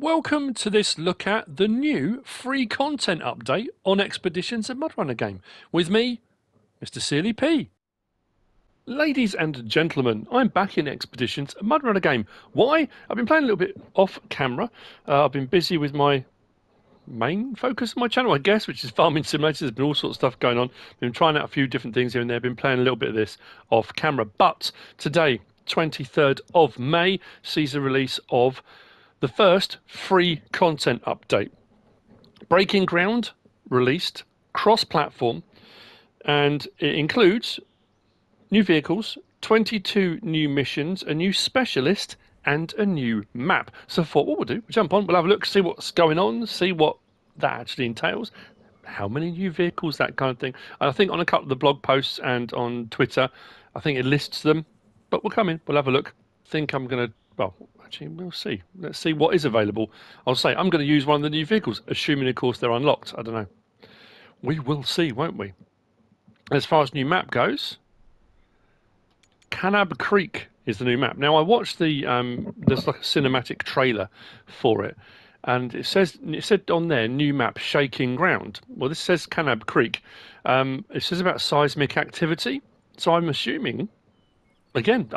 Welcome to this look at the new free content update on Expeditions and Mudrunner game with me, MrSealyp. Ladies and gentlemen, I'm back in Expeditions and Mudrunner game. Why? I've been playing a little bit off camera. I've been busy with my main focus of my channel, I guess, which is farming simulators. There's been all sorts of stuff going on. Been trying out a few different things here and there. Been playing a little bit of this off camera. But today, 23rd of May, sees the release of the first free content update. Breaking Ground released, cross-platform, and it includes new vehicles, 22 new missions, a new specialist, and a new map. So for what we'll do, we'll jump on, we'll have a look, see what's going on, see what that actually entails, how many new vehicles, that kind of thing. And I think on a couple of the blog posts and on Twitter, I think it lists them. But we'll come in, we'll have a look. I think I'm going to, well, actually, we'll see. Let's see what is available. I'll say I'm going to use one of the new vehicles, assuming, of course, they're unlocked. I don't know. We will see, won't we? As far as new map goes, Canab Creek is the new map. Now, I watched the there's like a cinematic trailer for it, and it said on there new map Shaking Ground. Well, this says Canab Creek. It says about seismic activity, so I'm assuming, again,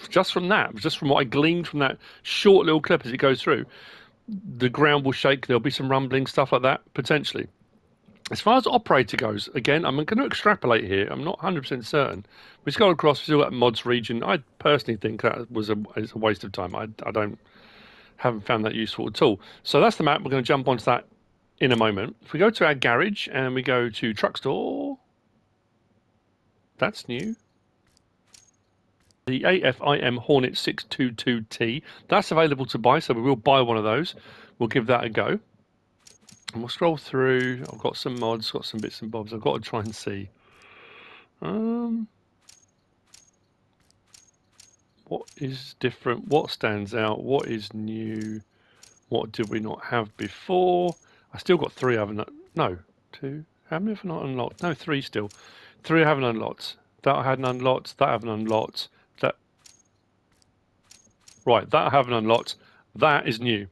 just from what I gleaned from that short little clip as it goes through, the ground will shake. There'll be some rumbling, stuff like that, potentially. As far as operator goes, again, I'm going to extrapolate here. I'm not 100% certain. We scroll across, we still got mods region. I personally think that was a waste of time. I haven't found that useful at all. So that's the map. We're going to jump onto that in a moment. If we go to our garage and we go to truck store, that's new. The AFIM Hornet 622T, that's available to buy, so we will buy one of those. We'll give that a go. And we'll scroll through. I've got some mods, got some bits and bobs. I've got to try and see. What is different? What stands out? What is new? What did we not have before? I still got three, haven't I? No, two. How many have I not unlocked? No, three still. Three I haven't unlocked. That I hadn't unlocked. That I haven't unlocked. That. Right, that I haven't unlocked. That is new.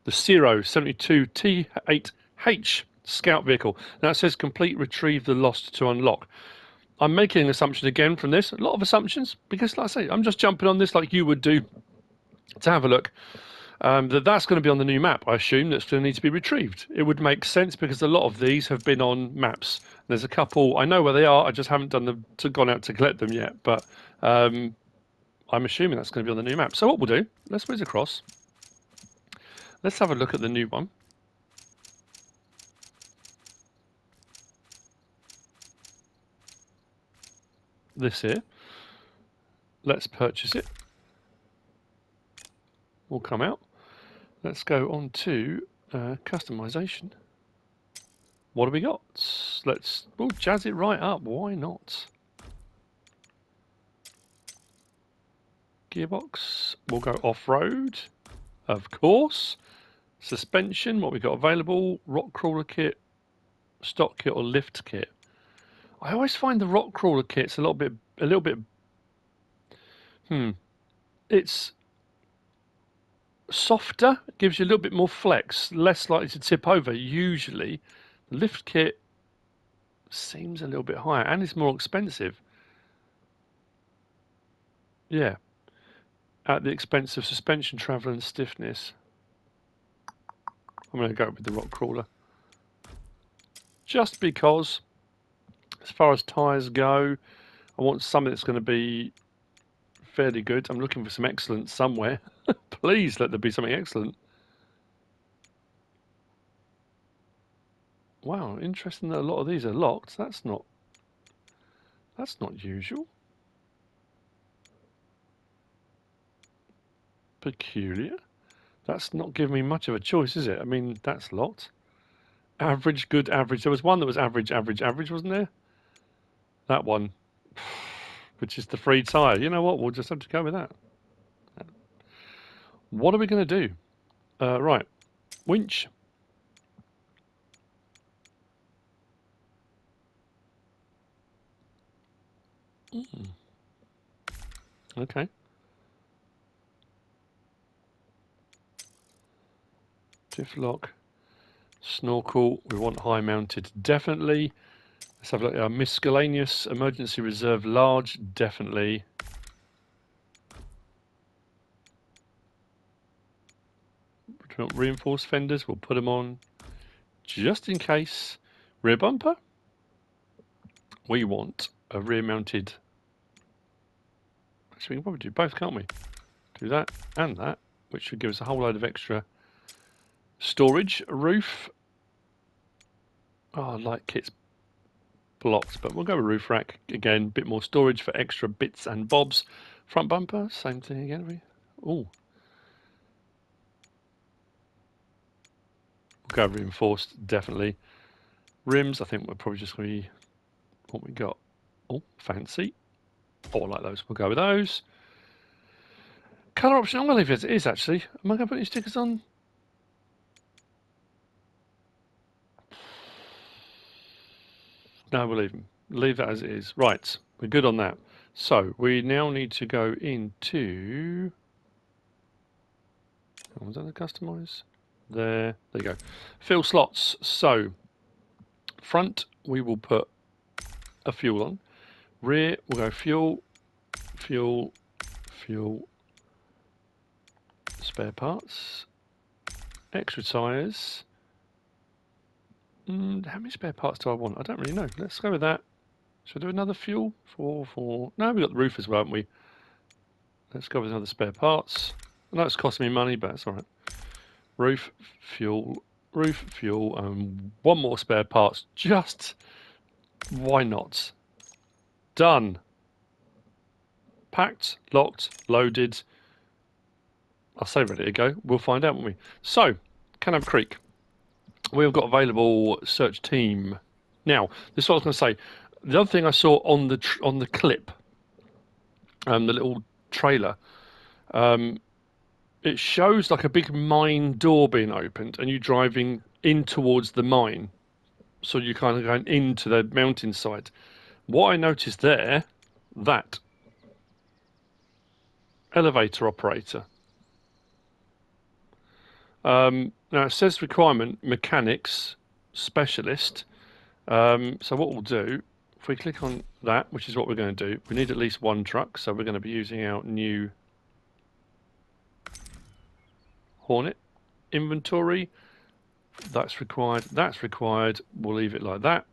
The 072 T8H scout vehicle. Now it says complete retrieve the lost to unlock. I'm making an assumption again from this, a lot of assumptions, because like I say, I'm just jumping on this like you would do to have a look. That's going to be on the new map, I assume, that's going to need to be retrieved. It would make sense because a lot of these have been on maps. There's a couple, I know where they are, I just haven't gone out to collect them yet, but I'm assuming that's going to be on the new map. So what we'll do, let's whiz across. Let's have a look at the new one. This here. Let's purchase it. We'll come out. Let's go on to customization. What have we got? We'll jazz it right up. Why not? Gearbox. We'll go off-road. Of course. Suspension. What we got available? Rock crawler kit, stock kit, or lift kit. I always find the rock crawler kit's a little bit. It's softer, gives you a little bit more flex, less likely to tip over. Usually, the lift kit seems a little bit higher and it's more expensive. Yeah, at the expense of suspension travel and stiffness. I'm going to go with the rock crawler, just because. As far as tyres go, I want something that's going to be fairly good. I'm looking for some excellence somewhere. Please let there be something excellent. Wow, interesting that a lot of these are locked. That's not usual. Peculiar. That's not giving me much of a choice, is it? I mean, that's locked. Average, good, average. There was one that was average, wasn't there? That one, which is the free tyre. You know what? We'll just have to go with that. What are we going to do? Right. Winch. Okay. Fifth lock. Snorkel, we want high mounted, definitely. Let's have a look at our miscellaneous emergency reserve large, definitely. We want reinforced fenders, we'll put them on just in case. Rear bumper, we want a rear mounted. Actually, we can probably do both, can't we? Do that and that, which should give us a whole load of extra storage. Roof. Oh, I like kit's blocked, but we'll go with roof rack. Again, a bit more storage for extra bits and bobs. Front bumper, same thing again. Oh. We'll go reinforced, definitely. Rims, I think we're probably just going to be what we got. Oh, fancy. Oh, I like those. We'll go with those. Colour option, I'm going to leave it as it is, actually. Am I going to put any stickers on? No, we'll leave them. Leave that as it is. Right, we're good on that. So, we now need to go into... Oh, was that the customise? There you go. Fill slots. So, front, we will put a fuel on. Rear, we'll go fuel, fuel, fuel, spare parts, extra tyres. How many spare parts do I want? I don't really know. Let's go with that. Should I do another fuel? Four. No, we've got the roof as well, haven't we? Let's go with another spare parts. I know it's costing me money, but it's all right. Roof, fuel, and one more spare parts. Just, why not? Done. Packed, locked, loaded. I'll say ready to go. We'll find out, won't we? So, Canab Creek. We've got available search team. Now, this is what I was going to say. The other thing I saw on the clip, the little trailer, it shows like a big mine door being opened, and you driving in towards the mine. So you're kind of going into the mountainside. What I noticed there, that elevator operator. Now it says requirement mechanics specialist. So what we'll do, if we click on that, which is what we're going to do, we need at least one truck, so we're going to be using our new Hornet inventory. That's required. That's required. We'll leave it like that.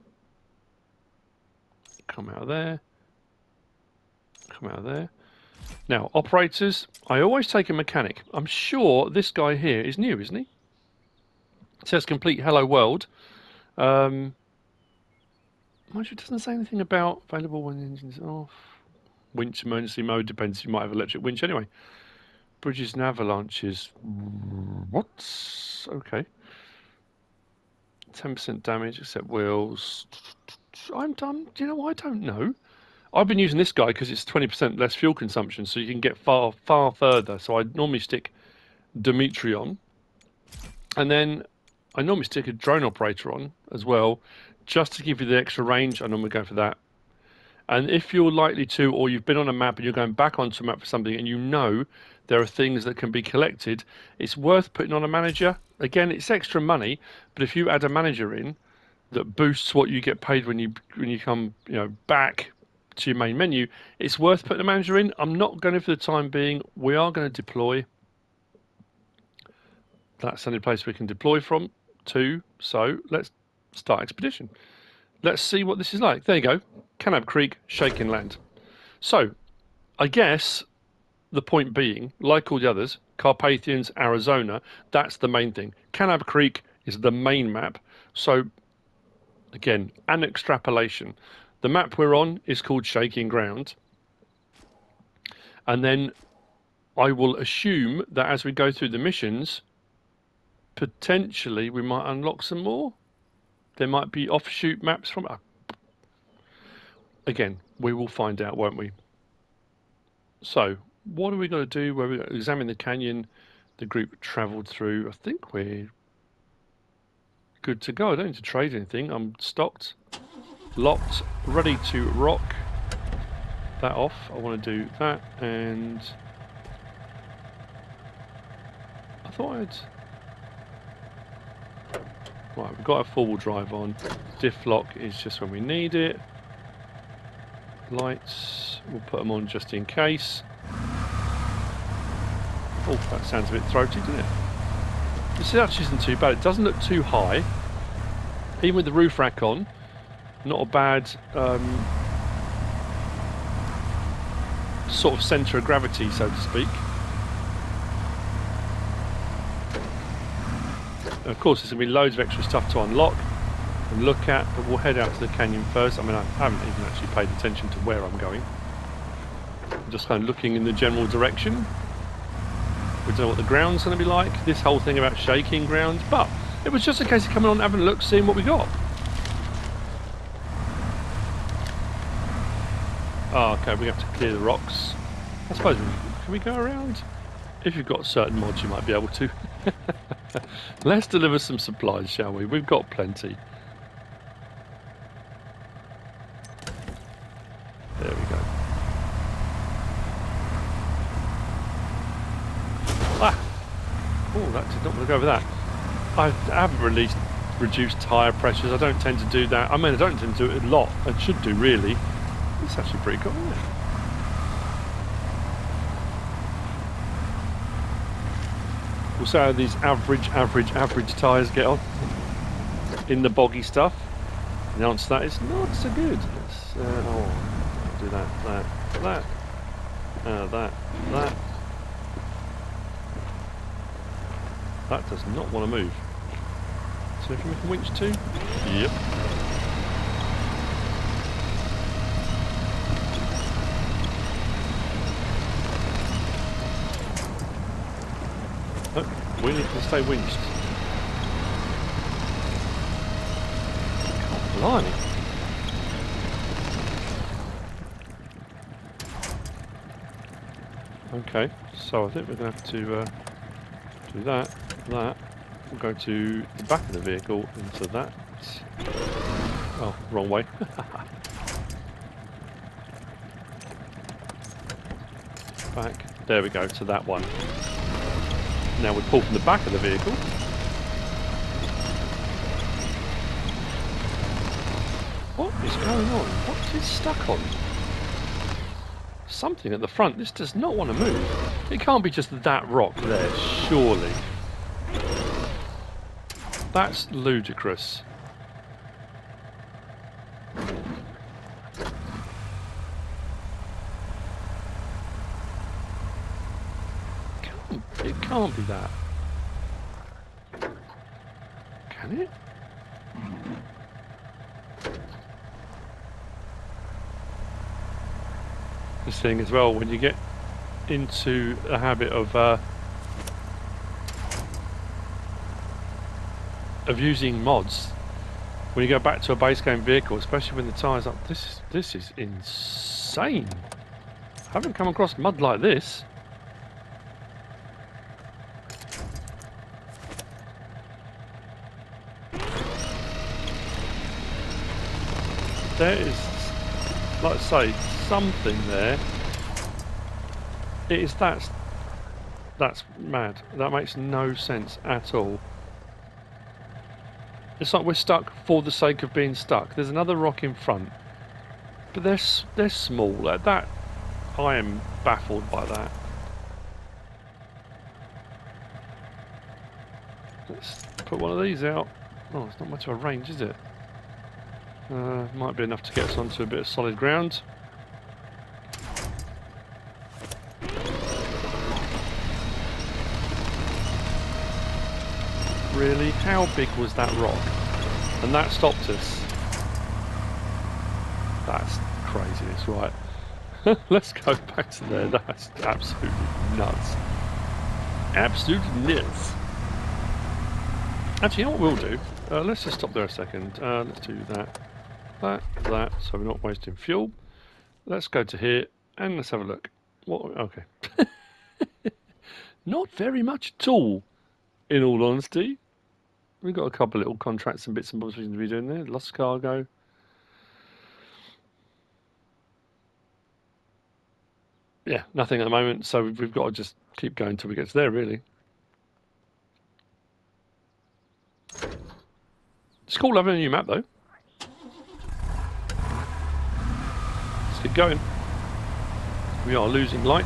Come out of there. Come out of there. Now, operators, I always take a mechanic. I'm sure this guy here is new, isn't he? It says complete hello world. Mind you, it doesn't say anything about available when the engine's off. Winch emergency mode, depends, you might have electric winch anyway. Bridges and avalanches. What? Okay. 10% damage except wheels. I'm done. Do you know what? I don't know. I've been using this guy because it's 20% less fuel consumption, so you can get far, far further. So I normally stick Dimitri on. And then I normally stick a drone operator on as well, just to give you the extra range. I normally go for that. And if you're likely to, or you've been on a map and you're going back onto a map for something and you know there are things that can be collected, it's worth putting on a manager. Again, it's extra money, but if you add a manager in that boosts what you get paid when you come, back to your main menu, it's worth putting a manager in. I'm not going to for the time being. We are going to deploy. That's the only place we can deploy from to. So let's start expedition. Let's see what this is like. There you go. Canab Creek, Shaking Land. So, I guess the point being, like all the others, Carpathians, Arizona, that's the main thing. Canab Creek is the main map. So, again, an extrapolation. The map we're on is called Shaking Ground. And then I will assume that as we go through the missions, potentially we might unlock some more. There might be offshoot maps from... Again, we will find out, won't we? So, what are we going to do? Where we examine the canyon the group travelled through. I think we're good to go. I don't need to trade anything. I'm stocked, locked, ready to rock. That off. I want to do that, and I thought I'd... Right, we've got our four-wheel drive on. Diff lock is just when we need it. Lights, we'll put them on just in case. Oh, that sounds a bit throaty, doesn't it? This actually isn't too bad. It doesn't look too high. Even with the roof rack on, not a bad sort of centre of gravity, so to speak. And of course, there's going to be loads of extra stuff to unlock and look at, but we'll head out to the canyon first. I mean, I haven't even actually paid attention to where I'm going. I'm just kind of looking in the general direction. We don't know what the ground's going to be like. This whole thing about shaking ground, but it was just a case of coming on, having a look, seeing what we got. Oh, okay, we have to clear the rocks. I suppose, can we go around? If you've got certain mods, you might be able to. Let's deliver some supplies, shall we? We've got plenty. There we go. Ah! Oh, that did not want to go over that. I haven't reduced tyre pressures. I don't tend to do that. I mean, I don't tend to do it a lot. I should do, really. It's actually pretty cool, isn't it? We'll see how these average tyres get on in the boggy stuff. The answer to that is not so good. Let's, do that. That does not want to move. So if we can winch too? Yep. Oh, we need to stay winched. Blimey. Okay, so I think we're going to have to do that. We'll go to the back of the vehicle into that. Oh, wrong way. Back. There we go, to that one. Now we pull from the back of the vehicle. What is going on? What is stuck on? Something at the front. This does not want to move. It can't be just that rock there, surely. That's ludicrous. It can't be that. Can it? This thing as well, when you get into a habit of using mods, when you go back to a base game vehicle, especially when the tyres up, this is insane. I haven't come across mud like this. There is, like I say, something there. It is that's mad. That makes no sense at all. It's like we're stuck for the sake of being stuck. There's another rock in front, but they're small. Like that, I am baffled by that. Let's put one of these out. Oh, it's not much of a range, is it? Might be enough to get us onto a bit of solid ground. Really? How big was that rock? And that stopped us. That's craziness, right? Let's go back to there. That's absolutely nuts. Absolutely nuts. Actually, you know what we'll do? Let's just stop there a second. Let's do that. That, so we're not wasting fuel. Let's go to here and let's have a look. What? Okay. Not very much at all, in all honesty. We've got a couple of little contracts and bits and bobs we can be doing there. Lost cargo. Yeah, nothing at the moment, so we've got to just keep going until we get to there, really. It's cool having a new map though. Let's keep going. We are losing light.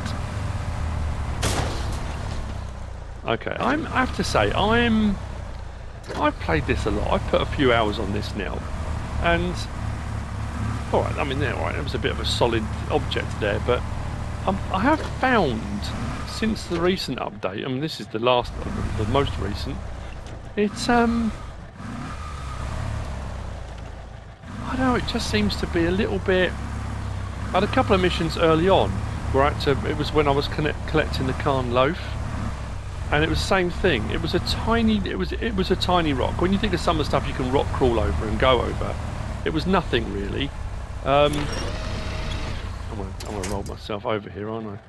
Okay, I have to say, I've played this a lot. I've put a few hours on this now, and alright, I mean, yeah, alright, it was a bit of a solid object there, but I have found since the recent update, I mean, this is the most recent. It's I don't know. It just seems to be a little bit. I had a couple of missions early on where it was when I was collecting the Khan loaf. And it was the same thing. It was a tiny. It was a tiny rock. When you think of some of the stuff you can rock crawl over and go over, it was nothing really. I'm gonna roll myself over here, aren't I?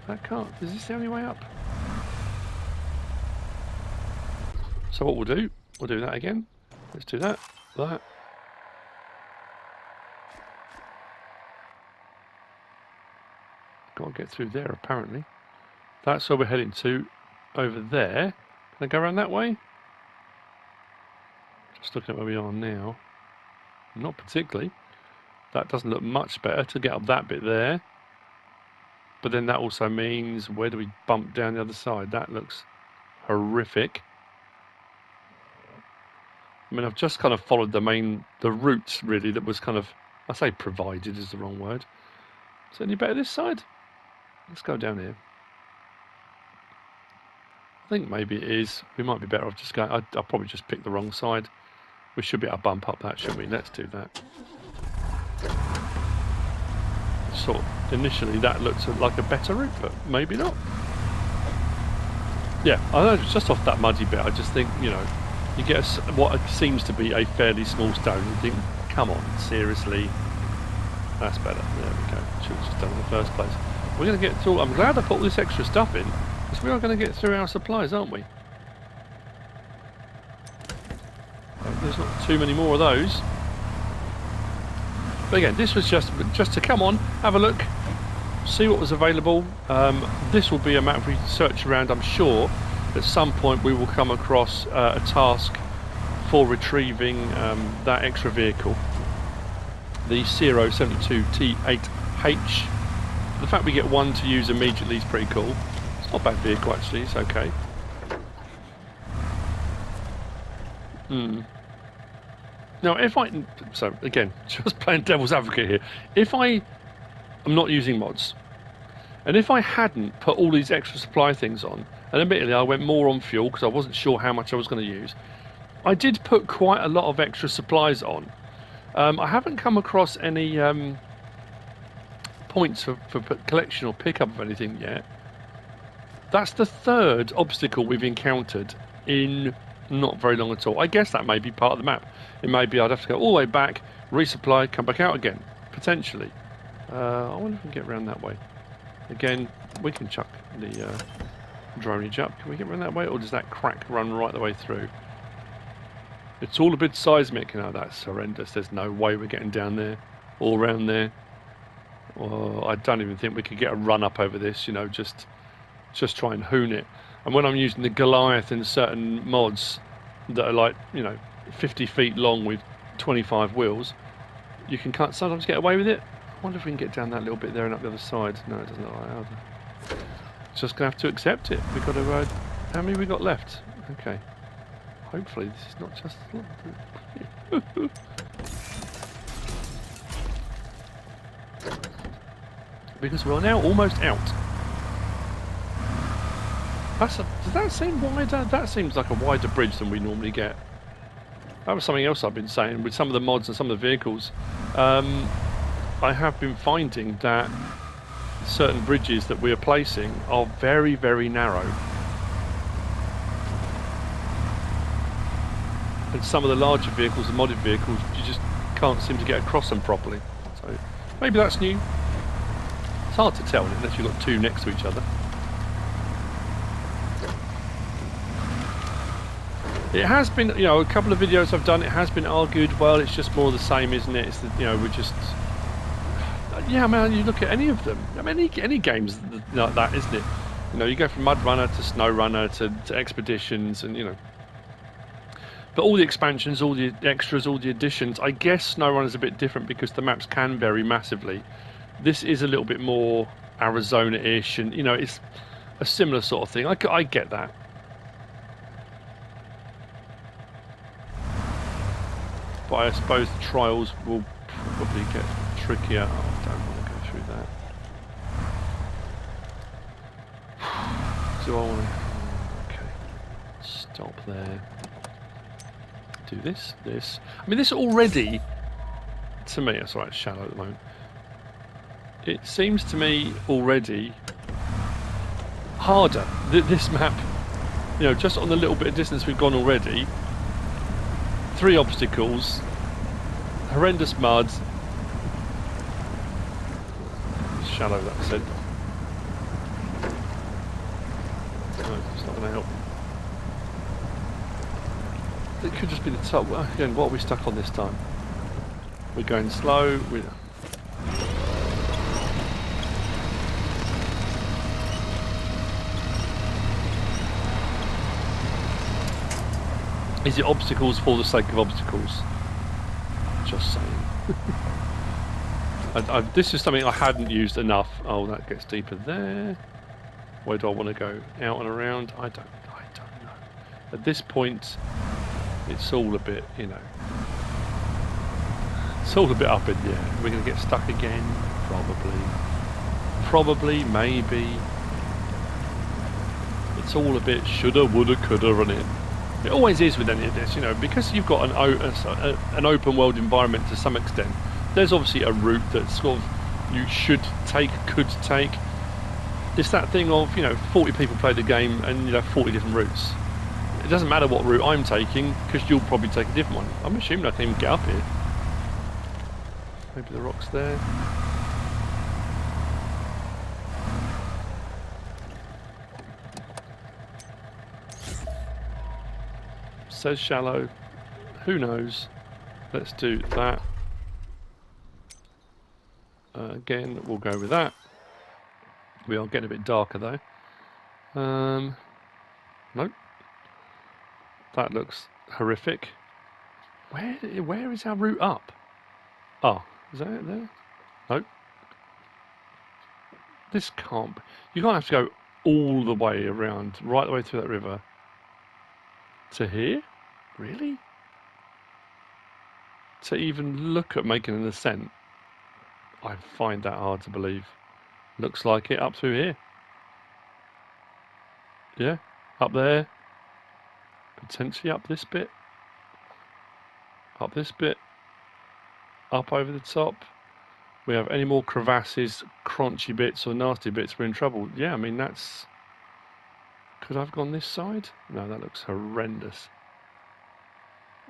That can't. Is this the only way up? So what we'll do that again. Let's do that. That. Got to get through there apparently. That's where we're heading to, over there. Can I go around that way? Just looking at where we are now. Not particularly. That doesn't look much better to get up that bit there. But then that also means, where do we bump down the other side? That looks horrific. I mean, I've just kind of followed the route really that was kind of, I say provided is the wrong word. Is it any better this side? Let's go down here. I think maybe it is. We might be better off just going. I'll probably just pick the wrong side. We should be able to bump up that, shouldn't we? Let's do that. Sort of, initially that looked like a better route, but maybe not. Yeah, I know, just off that muddy bit, I just think, you know, you get what seems to be a fairly small stone. You think, come on, seriously? That's better. There we go. Should have just done it in the first place. We're going to get through. I'm glad I put all this extra stuff in, because we are going to get through our supplies, aren't we? There's not too many more of those. But again, this was just to come on, have a look, see what was available. This will be a map we search around. I'm sure at some point we will come across a task for retrieving that extra vehicle, the 072T8H. The fact we get one to use immediately is pretty cool. It's not a bad vehicle actually, it's okay. Now so again, just playing devil's advocate here, if I am not using mods, and if I hadn't put all these extra supply things on, and admittedly I went more on fuel because I wasn't sure how much I was going to use, I did put quite a lot of extra supplies on. I haven't come across any points for collection or pickup of anything yet. That's the third obstacle we've encountered in not very long at all. I guess that may be part of the map. It may be I'd have to go all the way back, resupply, come back out again, potentially. I wonder if we can get around that way. Again, we can chuck the dronage up. Can we get around that way, or does that crack run right the way through? It's all a bit seismic. No, that's horrendous. There's no way we're getting down there or around there. Oh, I don't even think we could get a run up over this, you know, just try and hoon it. And when I'm using the Goliath in certain mods that are like, you know, 50 feet long with 25 wheels, you can sometimes get away with it. I wonder if we can get down that little bit there and up the other side. No, it doesn't look like either. Just going to have to accept it. We've got to, how many we got left? Okay. Hopefully this is not just... because we're now almost out. Does that seem wider? That seems like a wider bridge than we normally get. That was something else I've been saying with some of the mods and some of the vehicles. I have been finding that certain bridges that we are placing are very, very narrow. And some of the larger vehicles, the modded vehicles, you just can't seem to get across them properly. So maybe that's new. It's hard to tell unless you've got two next to each other. It has been, you know, a couple of videos I've done, it has been argued, well, it's just more of the same, isn't it? It's the, you know, we're just... Yeah, man, you look at any of them. I mean, any game's like that, isn't it? You know, you go from Mudrunner to SnowRunner to Expeditions, and, you know, But all the expansions, all the extras, all the additions, I guess SnowRunner is a bit different because the maps can vary massively. This is a little bit more Arizona-ish, and, you know, it's a similar sort of thing. I get that. But I suppose the trials will probably get trickier. Oh, I don't want to go through that. Do I want to... Okay. Stop there. Do this. I mean, this already, to me, that's right, it's shallow at the moment. It seems to me already harder. This map, you know, just on the little bit of distance we've gone already, 3 obstacles, horrendous mud, shallow, that said. No, it's not going to help. It could just be the top. Well, again, what are we stuck on this time? We're going slow. Is it obstacles for the sake of obstacles? Just saying. This is something I hadn't used enough. Oh, that gets deeper there. Where do I want to go? Out and around? I don't know. At this point, it's all a bit, you know. It's all a bit up in the air. We're going to get stuck again? Probably, maybe. It's all a bit shoulda, woulda, coulda, isn't it? It always is with any of this, you know, because you've got an open world environment to some extent. There's obviously a route that sort of you should take, could take. It's that thing of, you know, 40 people play the game and, you know, 40 different routes. It doesn't matter what route I'm taking because you'll probably take a different one. I'm assuming I can even get up here. Maybe the rock's there. Says shallow. Who knows? Let's do that. Again, we'll go with that. We are getting a bit darker though. Nope. That looks horrific. Where is our route up? Oh, is that it there? Nope. This can't be. You can't have to go all the way around, right the way through that river. To here? Really? To even look at making an ascent? I find that hard to believe. Looks like it up through here. Yeah, up there. Potentially up this bit. Up this bit. Up over the top. We have any more crevasses, crunchy bits or nasty bits, we're in trouble. Yeah, I mean that's... Could I have gone this side? No, that looks horrendous.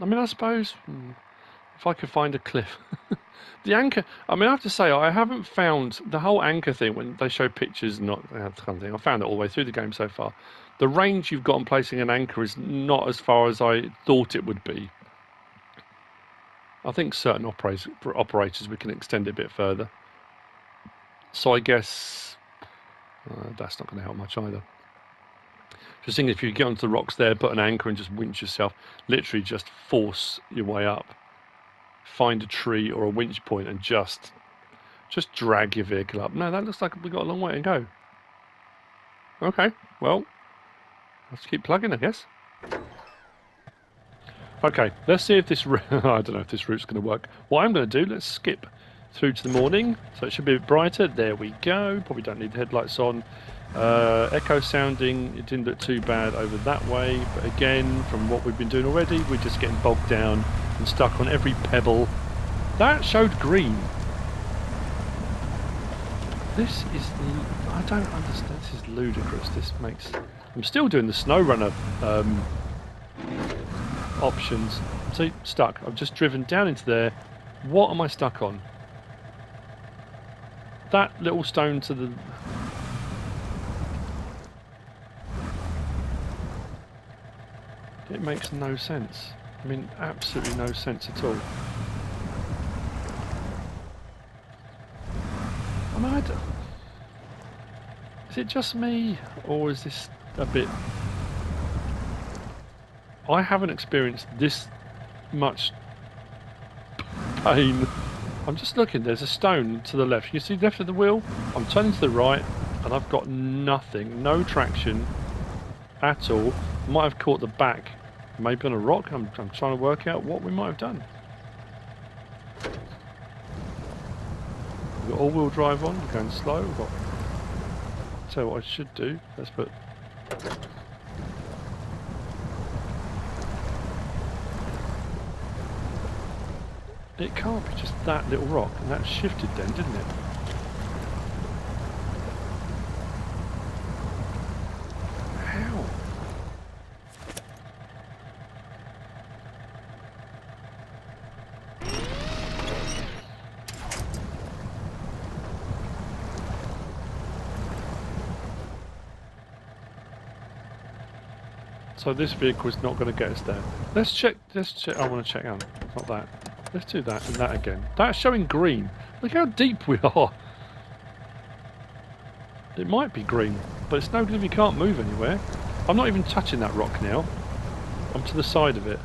I mean, I suppose if I could find a cliff. The anchor, I mean, I have to say, I haven't found the whole anchor thing when they show pictures, not that kind of thing. I found it all the way through the game so far. The range you've got on placing an anchor is not as far as I thought it would be. I think certain operators we can extend it a bit further. So I guess that's not going to help much either. Just thinking if you get onto the rocks there, put an anchor and just winch yourself, literally just force your way up. Find a tree or a winch point and just drag your vehicle up. No, that looks like we've got a long way to go. Okay, well, let's keep plugging, I guess. Okay, let's see if this I don't know if this route's going to work. What I'm going to do, let's skip through to the morning, so it should be a bit brighter. There we go. Probably don't need the headlights on. Echo sounding, it didn't look too bad over that way, but again, from what we've been doing already, we're just getting bogged down and stuck on every pebble. That showed green. This is... I don't understand. This is ludicrous. This makes... I'm still doing the SnowRunner options. See, stuck. I've just driven down into there. What am I stuck on? That little stone to the... It makes no sense. I mean, absolutely no sense at all. I mean, is it just me, or is this a bit I haven't experienced this much pain. I'm just looking, there's a stone to the left. You see left of the wheel? I'm turning to the right and I've got nothing, no traction at all. Might have caught the back, maybe on a rock. I'm trying to work out what we might have done. We've got all-wheel drive on, we're going slow. We've got... Tell you what I should do, let's put... It can't be just that little rock, and that shifted then, didn't it? How? So this vehicle's not going to get us there. Let's check, I want to check out, not that. Let's do that and that again. That's showing green. Look how deep we are. It might be green, but it's no good if you can't move anywhere. I'm not even touching that rock now. I'm to the side of it.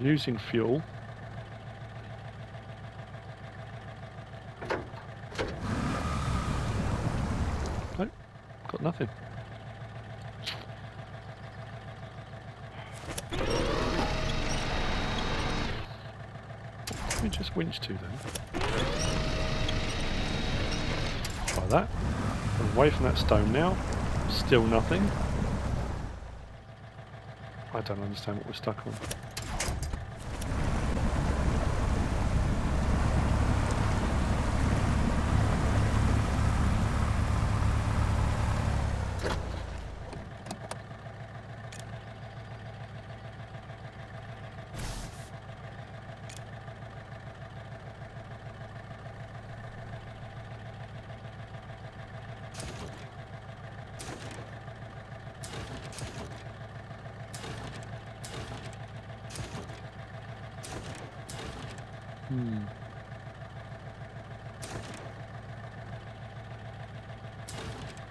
Using fuel. Nope, got nothing. Let me just winch to then. Try that. I'm away from that stone now. Still nothing. I don't understand what we're stuck on.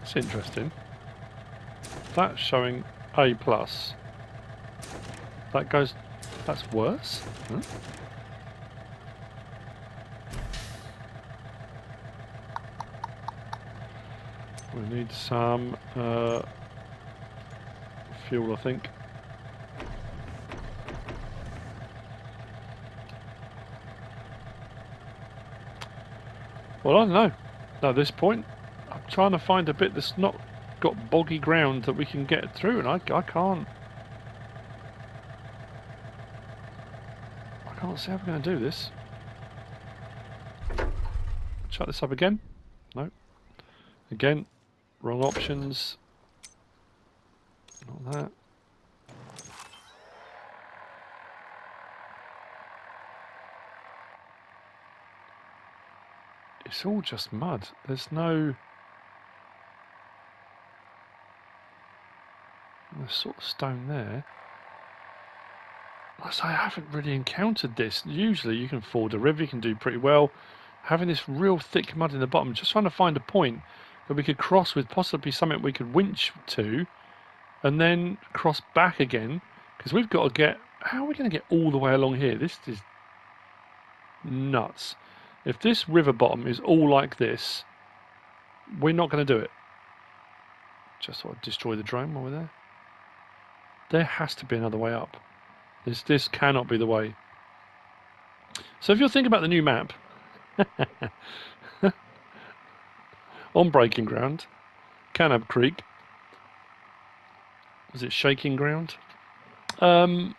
It's interesting. That's showing A+. That goes... That's worse? Huh? We need some fuel, I think. Well, I don't know. At this point, I'm trying to find a bit that's not got boggy ground that we can get through, and I can't. I can't see how we're going to do this. Shut this up again. No. Again, wrong options. Not that. It's all just mud. There's no sort of stone there. Like I say, I haven't really encountered this. Usually you can ford a river, you can do pretty well. Having this real thick mud in the bottom, just trying to find a point that we could cross with, possibly something we could winch to, and then cross back again. Because we've got to get... How are we going to get all the way along here? This is nuts. If this river bottom is all like this, we're not going to do it. Just thought I'd destroy the drone while we're there. There has to be another way up. This cannot be the way. So if you're thinking about the new map, on Breaking Ground, Canab Creek, was it Shaking Ground? Wow.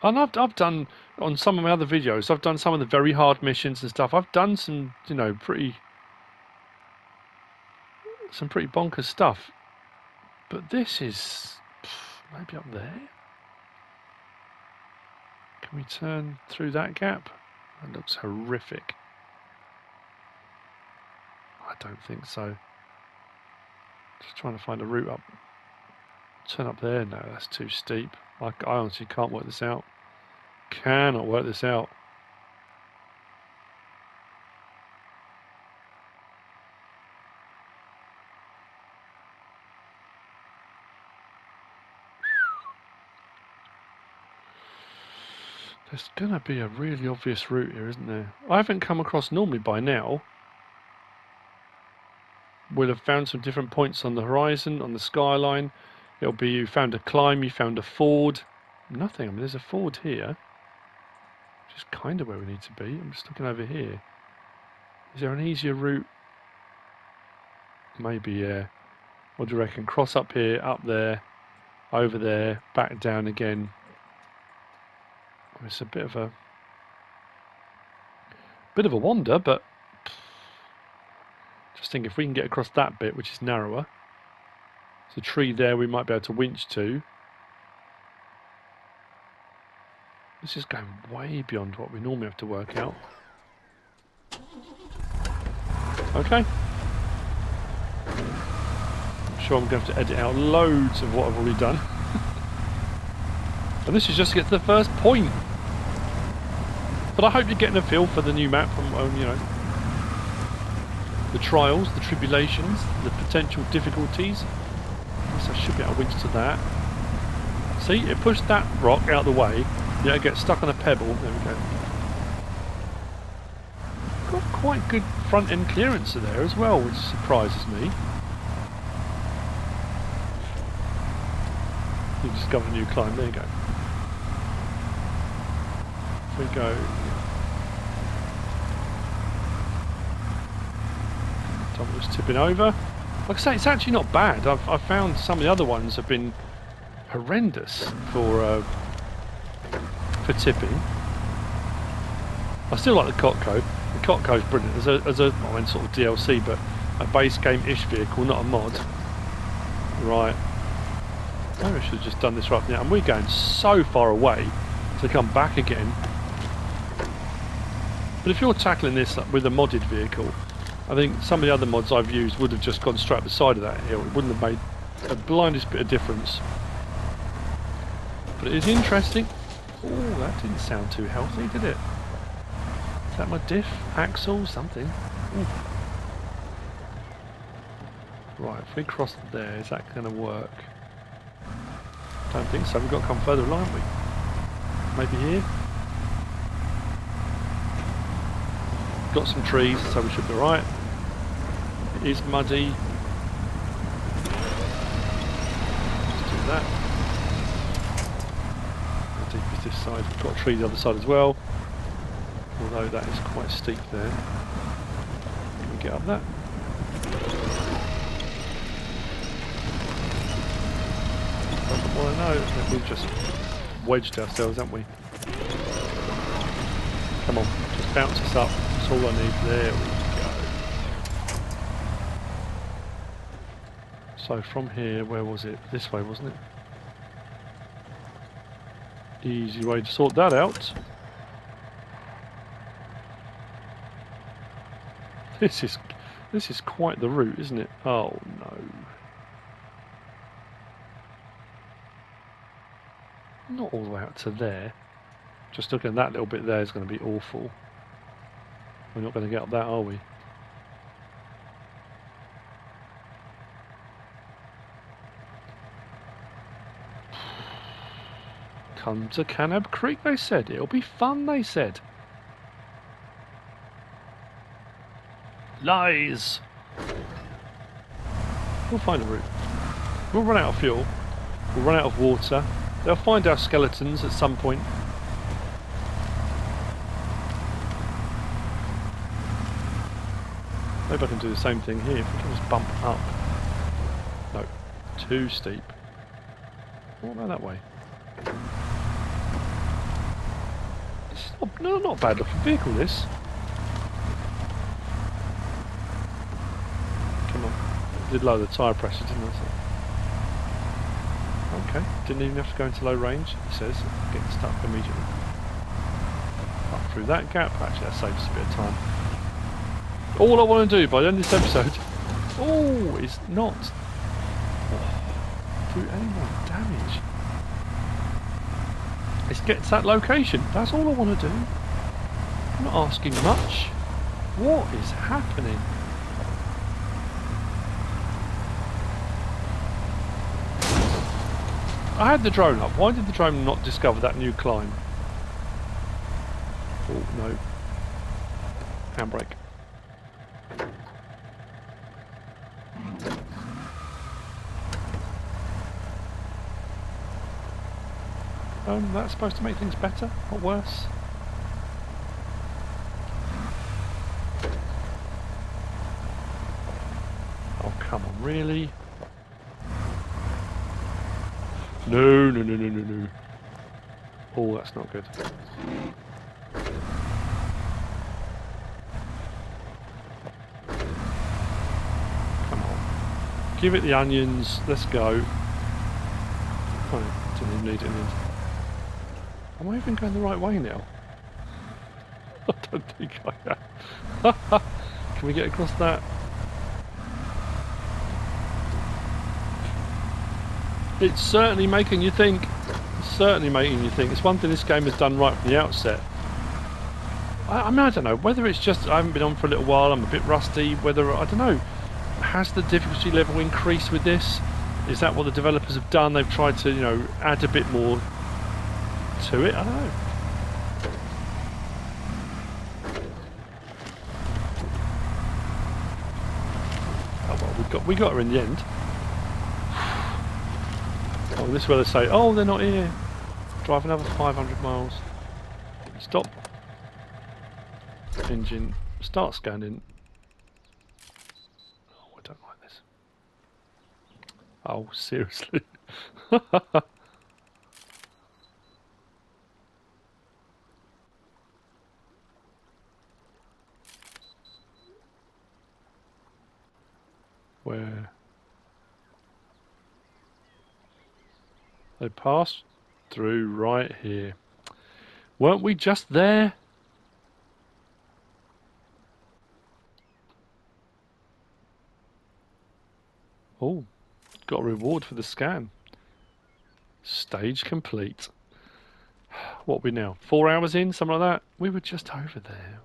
And I've done, on some of my other videos, I've done some of the very hard missions and stuff. I've done some, you know, pretty bonkers stuff. But this is maybe up there. Can we turn through that gap? That looks horrific. I don't think so. Just trying to find a route up. Turn up there? No, that's too steep. I honestly can't work this out. Cannot work this out. There's going to be a really obvious route here, isn't there? I haven't come across, normally by now, we'll have found some different points on the horizon, on the skyline. It'll be you found a climb, you found a ford. Nothing. I mean, there's a ford here, which is kind of where we need to be. I'm just looking over here. Is there an easier route? Maybe, yeah. What do you reckon? Cross up here, up there, over there, back down again. It's a bit of a wander, but just think if we can get across that bit, which is narrower. There's a tree there we might be able to winch to. This is going way beyond what we normally have to work out. Okay. I'm sure I'm going to have to edit out loads of what I've already done. And this is just to get to the first point. But I hope you're getting a feel for the new map from, you know, the trials, the tribulations, the potential difficulties. So I should be able to winch to that. See, it pushed that rock out of the way. Yeah, it gets stuck on a pebble. There we go. Got quite good front end clearance there as well, which surprises me. You discover a new climb. There you go. If we go. Tom was tipping over. Like I say, it's actually not bad. I've found some of the other ones have been horrendous for tipping. I still like the Cotco. The Cotco is brilliant as a I mean, sort of DLC, but a base game-ish vehicle, not a mod. Right. Maybe I should have just done this right now. And we're going so far away to come back again. But if you're tackling this with a modded vehicle, I think some of the other mods I've used would have just gone straight up the side of that hill. It wouldn't have made a blindest bit of difference. But it is interesting. Oh, that didn't sound too healthy, did it? Is that my diff? Axle? Something? Ooh. Right, if we cross there, is that going to work? Don't think so. We've got to come further along, haven't we? Maybe here? Got some trees, so we should be right. It is muddy. Let's do that. How deep is this side? We've got a tree the other side as well. Although that is quite steep there. Can we get up that? Doesn't want to know. We've just wedged ourselves, haven't we? Come on, just bounce us up. That's all I need. There we go. So from here, where was it? This way, wasn't it? Easy way to sort that out. This is quite the route, isn't it? Oh no. Not all the way out to there. Just looking at that little bit there is going to be awful. We're not going to get up that, are we? Come to Canab Creek, they said. It'll be fun, they said. Lies! We'll find a route. We'll run out of fuel. We'll run out of water. They'll find our skeletons at some point. Maybe I can do the same thing here. If we can just bump up. No, too steep. What about that way? It's not a bad looking vehicle, this. Come on. I did lower the tyre pressure, didn't I? Okay, didn't even have to go into low range, it says. Getting stuck immediately. Up through that gap. Actually, that saves us a bit of time. All I want to do by the end of this episode, is not do any more damage. It's get to that location. That's all I want to do. I'm not asking much. What is happening? I had the drone up. Why did the drone not discover that new climb? Oh, no. Handbrake. That's supposed to make things better, not worse. Oh, come on, really? No, no, no, no, no, no. Oh, that's not good. Come on. Give it the onions. Let's go. Oh, didn't even need it. Am I even going the right way now? I don't think I am. Can we get across that? It's certainly making you think. It's certainly making you think. It's one thing this game has done right from the outset. I mean, I don't know whether it's just I haven't been on for a little while. I'm a bit rusty. Whether I don't know. Has the difficulty level increased with this? Is that what the developers have done? They've tried to, you know, add a bit more to it. I don't know. Oh well, we got her in the end. Oh, this is where they say, oh, they're not here. Drive another 500 miles. Stop. Engine. Start scanning. Oh, I don't like this. Oh, seriously. Where? They passed through right here. Weren't we just there? Oh, got a reward for the scan. Stage complete. What are we now? 4 hours in? Something like that? We were just over there.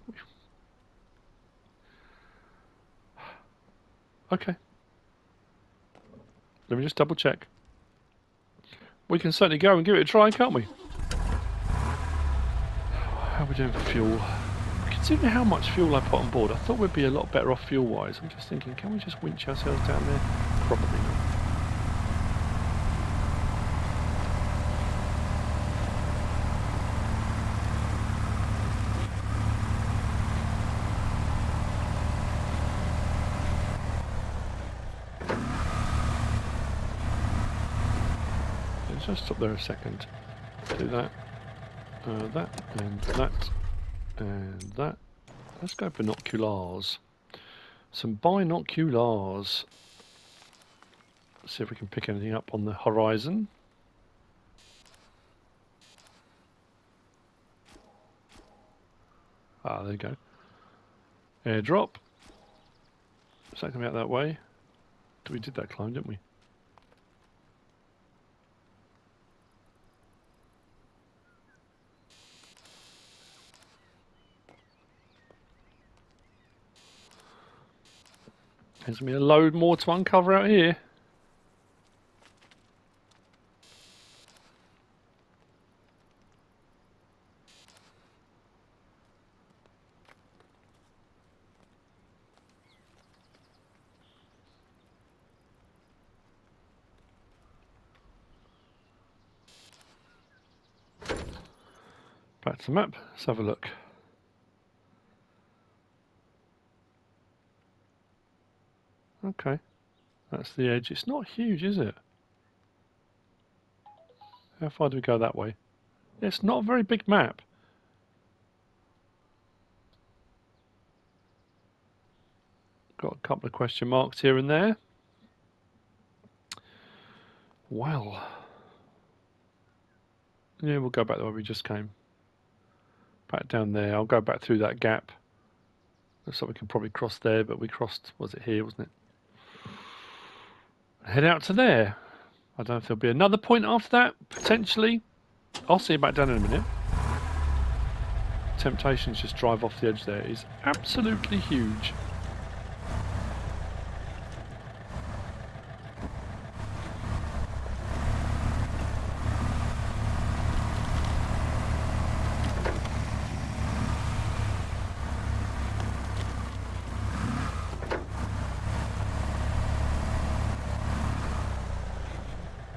Okay. Let me just double check. We can certainly go and give it a try, can't we? How are we doing for fuel? Considering how much fuel I put on board, I thought we'd be a lot better off fuel-wise. I'm just thinking, can we just winch ourselves down there? Probably not. Let's just stop there a second. Do that. That and that and that. Let's go binoculars. Some binoculars. See if we can pick anything up on the horizon. Ah, there you go. Airdrop. Is that coming out that way? We did that climb, didn't we? There's going to be a load more to uncover out here. Back to the map. Let's have a look. Okay, that's the edge. It's not huge, is it? How far do we go that way? It's not a very big map. Got a couple of question marks here and there. Well, yeah, we'll go back the way we just came. Back down there. I'll go back through that gap. Looks like we can probably cross there, but we crossed, was it here, wasn't it? Head out to there. I don't know if there'll be another point after that, potentially. I'll see you back down in a minute. Temptation to just drive off the edge there is absolutely huge.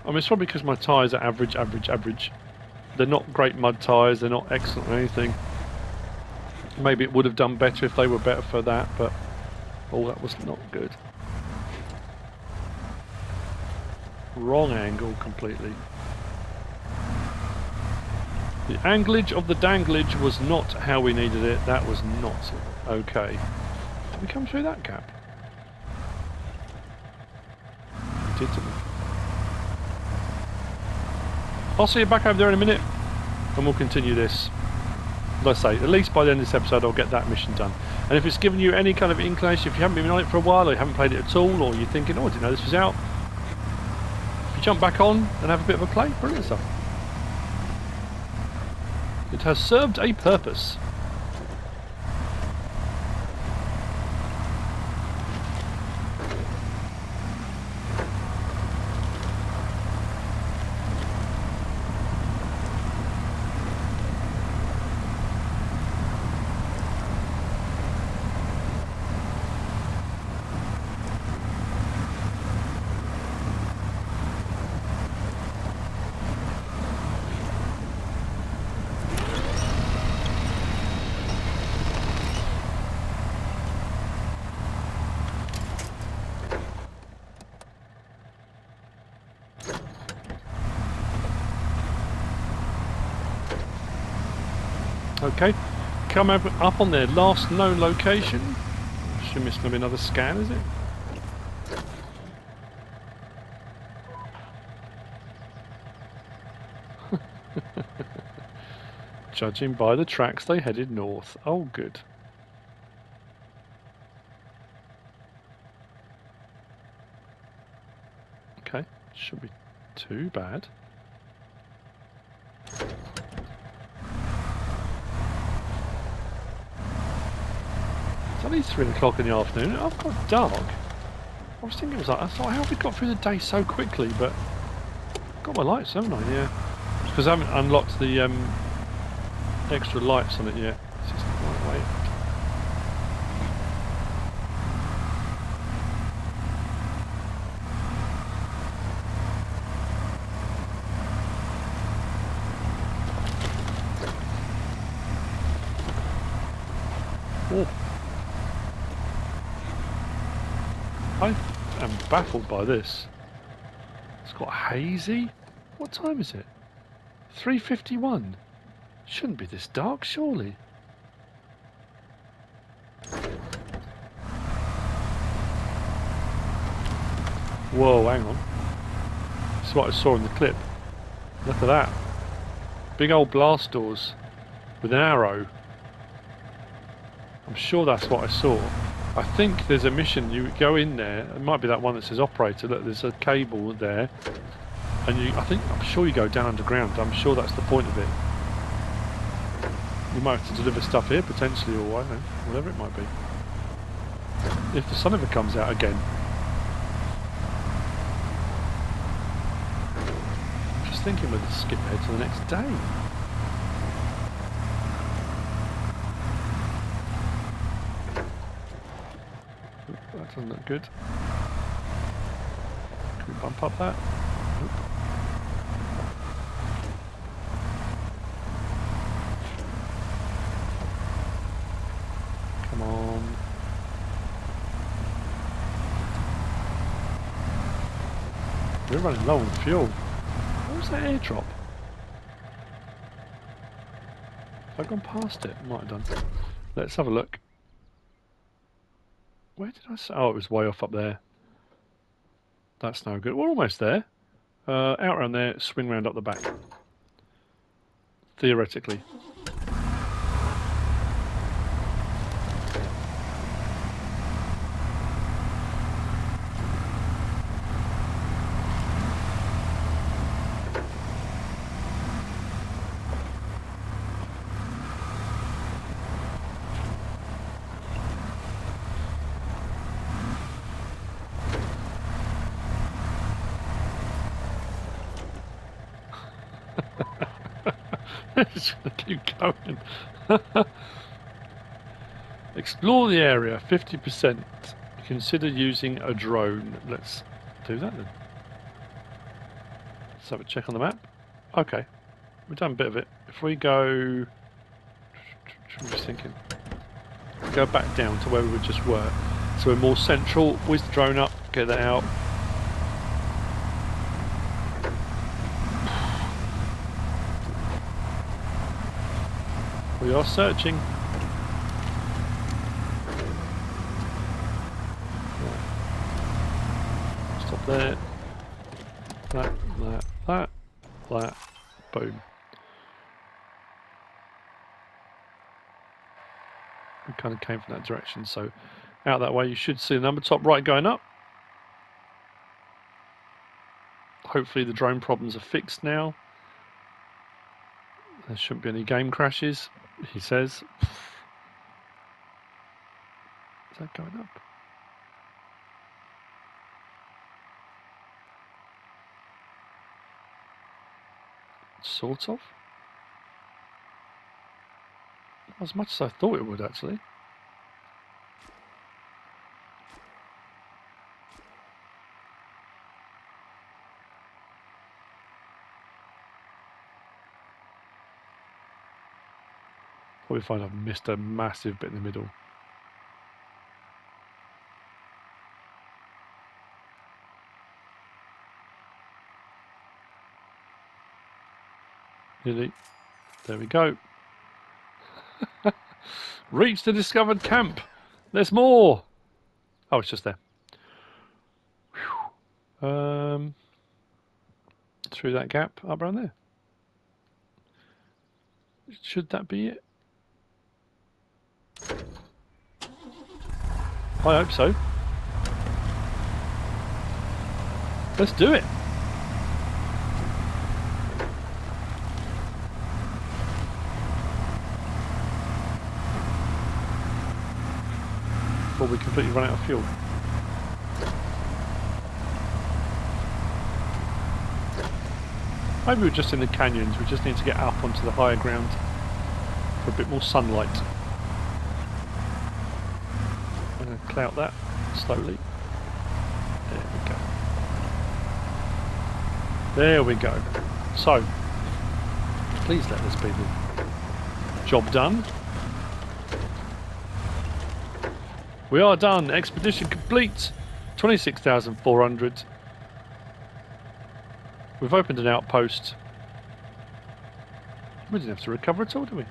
I mean, it's probably because my tyres are average. They're not great mud tyres, they're not excellent or anything. Maybe it would have done better if they were better for that, but oh, that was not good. Wrong angle completely. The anglage of the danglage was not how we needed it. That was not okay. Did we come through that gap? We did, didn't we? I'll see you back over there in a minute and we'll continue this. Let's say, at least by the end of this episode I'll get that mission done. And if it's given you any kind of inclination, if you haven't been on it for a while or you haven't played it at all, or you're thinking, oh, I didn't know this was out, if you jump back on and have a bit of a play, brilliant stuff. It has served a purpose. Okay, come up on their last known location. Assume it's going to be another scan, is it? Judging by the tracks, they headed north. Oh, good. Okay, shouldn't be too bad. It's only 3 o'clock in the afternoon. I've got dark. I was thinking, I thought, how have we got through the day so quickly? But got my lights, haven't I? Yeah. It's because I haven't unlocked the extra lights on it yet. It's just the right way. Oh. I am baffled by this. It's got hazy. What time is it? 3:51. Shouldn't be this dark, surely. Whoa, hang on. That's what I saw in the clip. Look at that. Big old blast doors with an arrow. I'm sure that's what I saw. I think there's a mission, you go in there, it might be that one that says operator, look, there's a cable there, and I'm sure you go down underground, I'm sure that's the point of it. You might have to deliver stuff here, potentially, or I don't know, whatever it might be. If the sun ever comes out again. I'm just thinking whether to skip ahead to the next day. That doesn't look good. Can we bump up that? Nope. Come on. We're running low on fuel. What was that airdrop? Have I gone past it? Might have done. Let's have a look. Where did I say? Oh, it was way off up there. That's no good. We're almost there. Out around there, swing round up the back. Theoretically. Just gonna keep going. Explore the area, 50%. Consider using a drone. Let's do that then. Let's have a check on the map. Okay, we've done a bit of it. If we go... I'm just thinking. Go back down to where we just were. So we're more central. Whiz the drone up, get that out. We are searching. Stop there. That. Boom. We kind of came from that direction, so out that way you should see the number top right going up. Hopefully the drone problems are fixed now. There shouldn't be any game crashes, he says. Is that going up? Sort of. Not as much as I thought it would, actually. Probably find I've missed a massive bit in the middle. Nearly. There we go. Reach the discovered camp. There's more. Oh, it's just there. Whew. Through that gap up around there. Should that be it? I hope so. Let's do it. Before we completely run out of fuel. Maybe we're just in the canyons, we just need to get up onto the higher ground for a bit more sunlight. I'm going to clout that slowly. There we go. There we go. So, please let this be the job done. We are done. Expedition complete. 26,400. We've opened an outpost. We didn't have to recover at all, did we?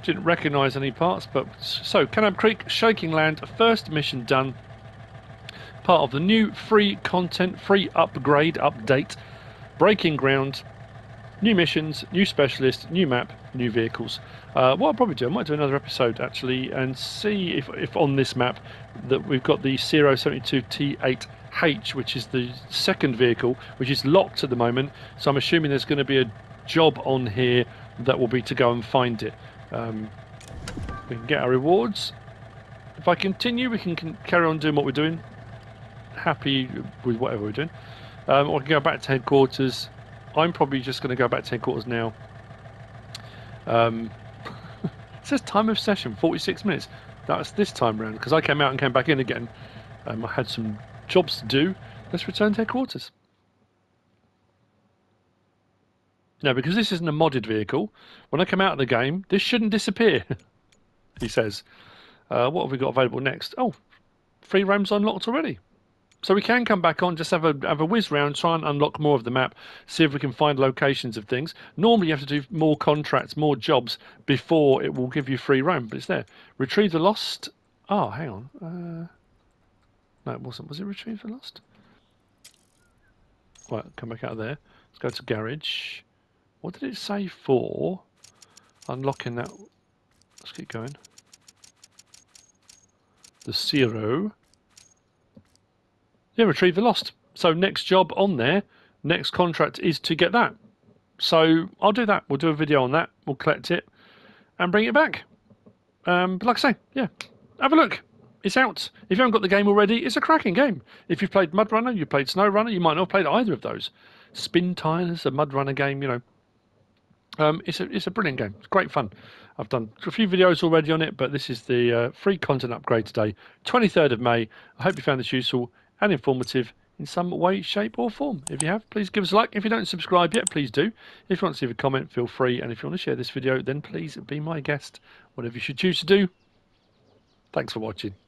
Didn't recognise any parts, but... So, Canab Creek, Shaking Land, first mission done. Part of the new free content, free upgrade, update. Breaking ground. New missions, new specialist, new map, new vehicles. What I'll probably do, I might do another episode actually and see if on this map that we've got the 072 T8H, which is the second vehicle, which is locked at the moment. So I'm assuming there's going to be a job on here that will be to go and find it. We can get our rewards. If I continue, we can carry on doing what we're doing. Happy with whatever we're doing. Or I can go back to headquarters. I'm probably just going to go back to headquarters now. It says time of session 46 minutes. That's this time round because I came out and came back in again. I had some jobs to do. Let's return to headquarters. Now, because this isn't a modded vehicle, when I come out of the game, this shouldn't disappear. He says. What have we got available next? Oh, free roam's unlocked already. So we can come back on, just have a whiz round, try and unlock more of the map, see if we can find locations of things. Normally you have to do more contracts, more jobs before it will give you free roam, but it's there. Retrieve the lost. Oh, hang on. No, it wasn't. Was it retrieve the lost? Right, come back out of there. Let's go to garage. What did it say for unlocking that? Let's keep going. The 0. Yeah, retrieve the lost. So next job on there, next contract is to get that. So I'll do that. We'll do a video on that. We'll collect it and bring it back. But like I say, yeah, have a look. It's out. If you haven't got the game already, it's a cracking game. If you've played Mudrunner, you've played SnowRunner, you might not have played either of those. Spin Tires, a Mudrunner game, you know. It's a brilliant game. It's great fun. I've done a few videos already on it, but this is the free content upgrade today, 23rd of May. I hope you found this useful and informative. in some way, shape or form. If you have, please give us a like. If you don't subscribe yet, please do. If you want to leave a comment, feel free. And if you want to share this video, then please be my guest. Whatever you should choose to do. Thanks for watching.